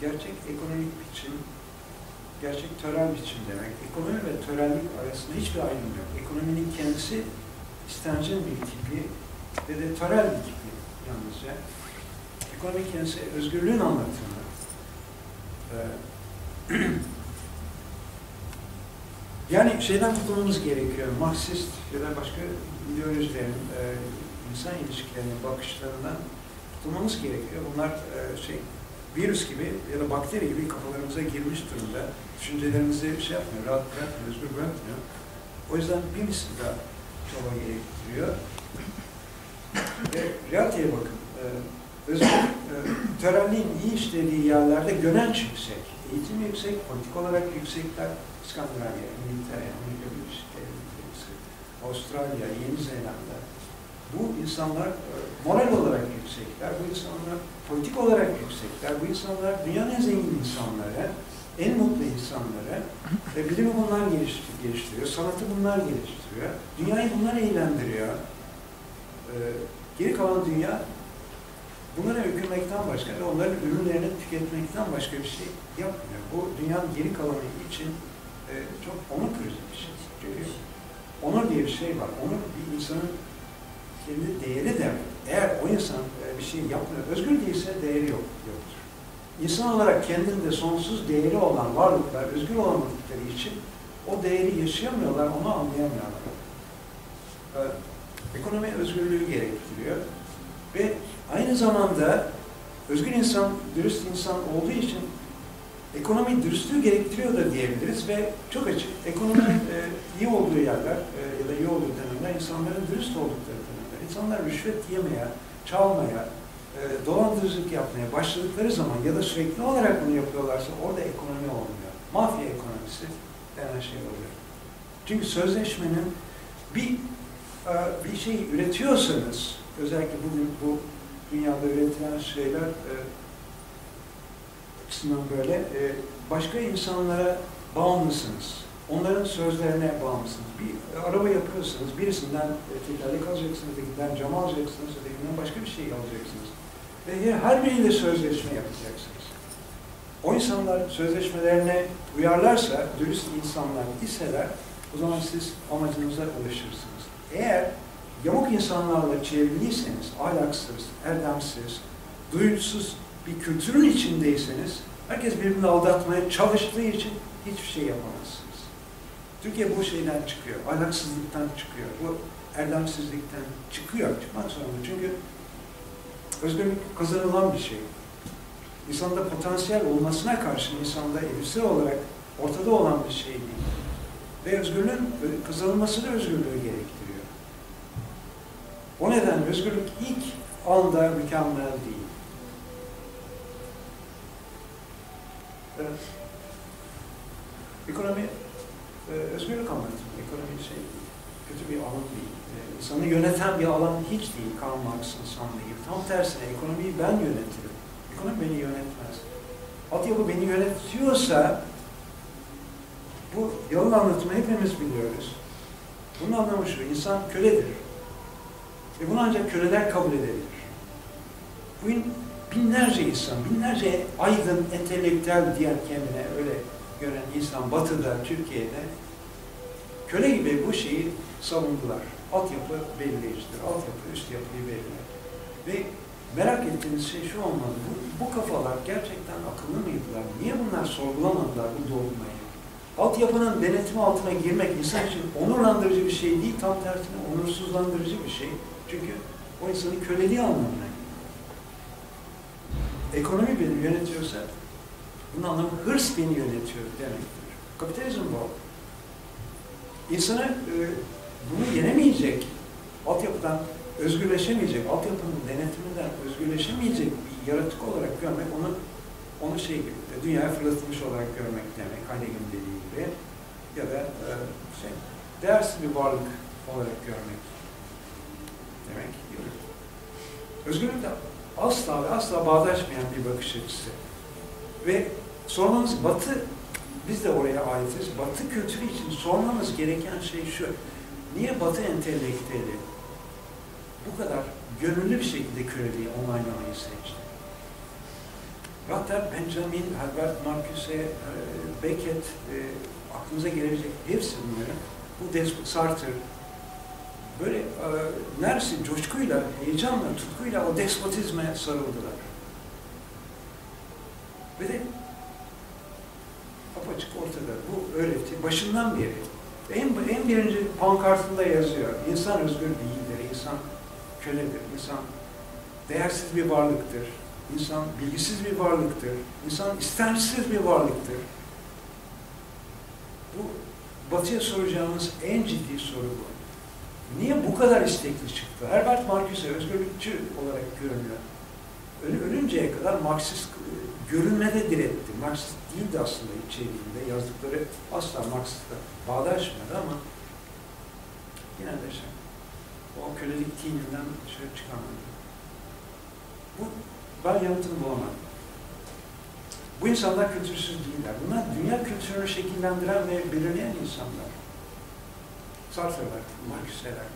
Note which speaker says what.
Speaker 1: gerçek ekonomik biçim, gerçek törel biçim demek. Ekonomi ve törellik arasında hiçbir ayrım yok. Ekonominin kendisi istencil bir tipi ve de törel bir tipi yalnızca. Ekonomi kendisi özgürlüğün anlatımı. Yani şeyden kurtulmamız gerekiyor. Marksist ya da başka ideolojilerin, insan ilişkilerinin bakışlarından kurtulmamız gerekiyor. Bunlar virüs gibi ya da bakteri gibi kafalarımıza girmiş durumda. Düşüncelerimizi şey yapmıyor, rahat bırakmıyor, özgür bırakmıyor. O yüzden bir misli daha çaba gerektiriyor. Ve realiteye bakın. Törelliğin iyi işlediği yerlerde gönenç yüksek, eğitim yüksek, politik olarak yüksekler. İskandinavya, İngiltere, Amerika Birleşik Devletleri, Avustralya, Yeni Zelanda. Bu insanlar moral olarak yüksekler, bu insanlar politik olarak yüksekler, bu insanlar dünyanın en zengin insanları, en mutlu insanları ve bilimi bunlar geliştiriyor, sanatı bunlar geliştiriyor, dünyayı bunlar eğlendiriyor. Geri kalan dünya bunlara hükümekten başka ve onların ürünlerini tüketmekten başka bir şey yapmıyor. Bu dünyanın geri kalanı için çok onur kırıcı bir şey. Çünkü onur diye bir şey var. Onur bir insanın kendi değeri demek. Eğer o insan bir şey yapmıyor, özgür değilse değeri yoktur. İnsan olarak kendinde sonsuz değeri olan varlıklar, özgür olamadıkları için o değeri yaşayamıyorlar, onu anlayamıyorlar. Ekonomi özgürlüğü gerektiriyor ve aynı zamanda özgür insan, dürüst insan olduğu için ekonomi dürüstlüğü gerektiriyor da diyebiliriz ve çok açık. Ekonominin iyi olduğu yerler ya da iyi olduğu dönemler insanların dürüst oldukları dönemler. İnsanlar rüşvet yemeye, çalmaya, dolandırıcılık yapmaya başladıkları zaman ya da sürekli olarak bunu yapıyorlarsa orada ekonomi olmuyor. Mafya ekonomisi denen şey oluyor. Çünkü sözleşmenin bir şey üretiyorsanız, özellikle bugün bu dünyada üretilen şeyler açısından böyle başka insanlara bağımlısınız. Onların sözlerine bağımlısınız. Bir araba yapıyorsanız birisinden tekerlek alacaksınız, ötekinden cam alacaksınız, ötekinden başka bir şey alacaksınız. Ve her biriyle sözleşme yapacaksınız. O insanlar sözleşmelerine uyarlarsa, dürüst insanlar iseler, o zaman siz amacınıza ulaşırsınız. Eğer yamuk insanlarla çevriliyseniz, ahlaksız, erdemsiz, duyusuz bir kültürün içindeyseniz, herkes birbirini aldatmaya çalıştığı için hiçbir şey yapamazsınız. Türkiye bu şeyden çıkıyor, ahlaksızlıktan çıkıyor, bu erdemsizlikten çıkıyor, çıkmak zorunda. Çünkü özgürlük kazanılan bir şey. İnsanda potansiyel olmasına karşın insanda edimsel olarak ortada olan bir şey değil. Ve özgürlüğün kazanılması da özgürlüğü gerektiriyor. O nedenle özgürlük ilk anda mükemmel değil. Evet. Ekonomi özgürlük anlatımı. Ekonomi kötü bir alan değil. İnsanı yöneten bir alan hiç değil. Karl Marx'ın sandığı gibi. Tam tersine ekonomiyi ben yönetirim. Ekonomi beni yönetmez. Altyapı beni yönetiyorsa bu yalın anlatımı hepimiz biliyoruz. Bunun anlamı şu, insan köledir. Ve bunu ancak köleler kabul edebilir. Bugün binlerce insan, binlerce aydın, entelektüel diyen kendine öyle gören insan Batı'da, Türkiye'de köle gibi bu şeyi savundular. Altyapı belirleyicidir, altyapı üst yapıyı belirler. Ve merak ettiğiniz şey şu olmalı, bu kafalar gerçekten akıllı mıydılar? Niye bunlar sorgulamadılar bu doğrumayı? Altyapının denetimi altına girmek insan için onurlandırıcı bir şey değil, tam tersine onursuzlandırıcı bir şey. Çünkü o insanın köleliği anlamına geliyor. Ekonomi beni yönetiyorsa, bunun anlamı hırs beni yönetiyor demektir. Kapitalizm bu. İnsanı bunu yenemeyecek, altyapıdan özgürleşemeyecek, altyapının denetiminden özgürleşemeyecek bir yaratık olarak görmek, onu şey gibi, dünyaya fırlatılmış olarak görmek demek, Heidegger'in dediği gibi, ya da değersiz bir varlık olarak görmek demek gibi. Özgürlük de asla ve asla bağdaşmayan bir bakış açısı. Ve sormamız Batı, biz de oraya aitiz, Batı kültürü için sormamız gereken şey şu, niye Batı entelektüeli bu kadar gönüllü bir şekilde köleliği onaylamayı seçti? Hatta Benjamin, Albert Marcuse, Beckett, aklınıza gelebilecek hepsi bunların. Bu Sartre, böyle neredeyse coşkuyla, heyecanla, tutkuyla o despotizme sarıldılar. Ve de apaçık ortada. Bu öğreti başından beri. En birinci pankartında yazıyor. İnsan özgür değildir, insan köledir, insan değersiz bir varlıktır, insan bilgisiz bir varlıktır, insan istemsiz bir varlıktır. Bu Batı'ya soracağımız en ciddi soru bu. Niye bu kadar istekli çıktı? Herbert Marcuse özgürlükçü olarak görünüyor. Ölünceye kadar Marksist görünmede diretti. Marksist değildi aslında içeriğinde. Yazdıkları asla Marksist'le bağdaşmadı ama yine de o kölelik tininden dışarı çıkamadı. Ben yanıtını bulamadım. Bu insanlar kültürsüz değiller. Bunlar dünya kültürünü şekillendiren ve belirleyen insanlar. Sartre'ler, Marcuse'ler.